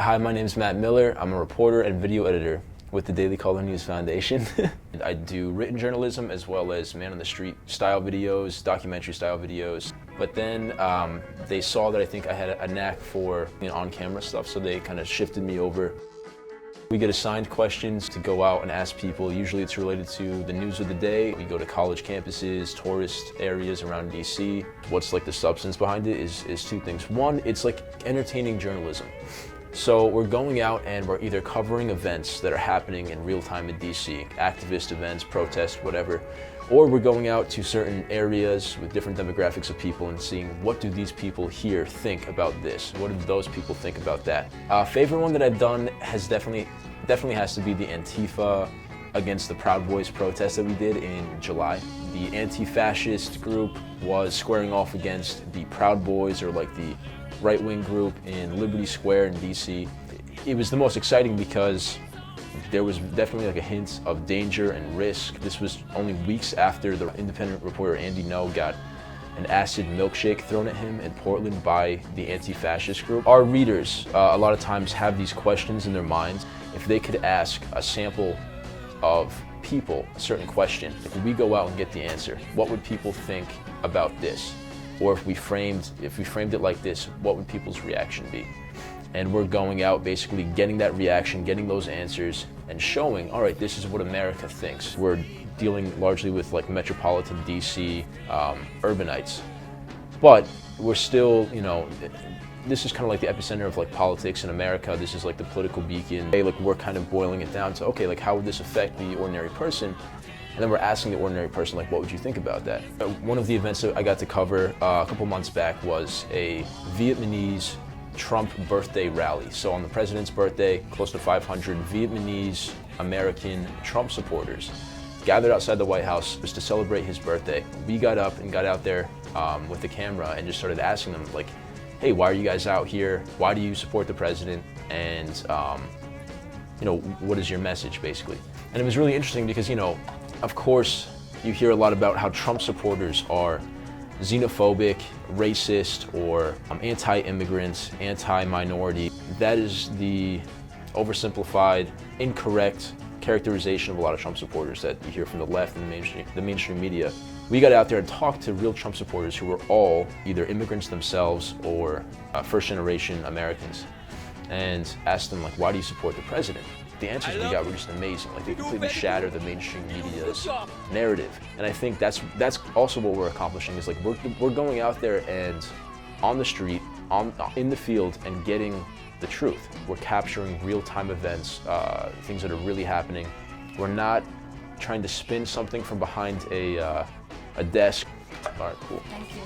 Hi, my name is Matt Miller. I'm a reporter and video editor with the Daily Caller News Foundation. I do written journalism as well as man on the street style videos, documentary style videos. But then they saw that I think I had a knack for on-camera stuff, so they kind of shifted me over. We get assigned questions to go out and ask people. Usually it's related to the news of the day. We go to college campuses, tourist areas around DC. What's like the substance behind it is two things. One, it's like entertaining journalism. So we're going out and we're either covering events that are happening in real time in DC, activist events, protests, whatever, or we're going out to certain areas with different demographics of people and seeing what do these people here think about this? What do those people think about that? Favorite one that I've done has definitely has to be the Antifa against the Proud Boys protest that we did in July. The anti-fascist group was squaring off against the Proud Boys, or like the right-wing group in Liberty Square in DC. It was the most exciting because there was definitely like a hint of danger and risk. This was only weeks after the independent reporter Andy Ngo got an acid milkshake thrown at him in Portland by the anti-fascist group. Our readers a lot of times have these questions in their minds. If they could ask a sample of people a certain question, if we go out and get the answer, what would people think about this? Or if we framed it like this, what would people's reaction be? And we're going out basically getting that reaction, getting those answers, and showing, all right, this is what America thinks. We're dealing largely with like metropolitan DC urbanites, but we're still, this is kind of like the epicenter of like politics in America. This is like the political beacon. Like we're kind of boiling it down to, okay, like how would this affect the ordinary person? And then we're asking the ordinary person, like, what would you think about that? One of the events that I got to cover a couple months back was a Vietnamese Trump birthday rally. So on the president's birthday, close to 500 Vietnamese American Trump supporters gathered outside the White House just to celebrate his birthday. We got up and got out there with the camera and just started asking them, like, hey, why are you guys out here? Why do you support the president? And what is your message, basically? And it was really interesting because, of course, you hear a lot about how Trump supporters are xenophobic, racist, or anti-immigrant, anti-minority. That is the oversimplified, incorrect characterization of a lot of Trump supporters that you hear from the left and the mainstream media. We got out there and talked to real Trump supporters who were all either immigrants themselves or first-generation Americans, and asked them, like, why do you support the president? The answers we got were just amazing. Like, they completely shatter the mainstream media's narrative. And I think that's also what we're accomplishing, is like we're going out there and on the street, in the field, and getting the truth. We're capturing real-time events, things that are really happening. We're not trying to spin something from behind a desk. All right, cool. Thank you.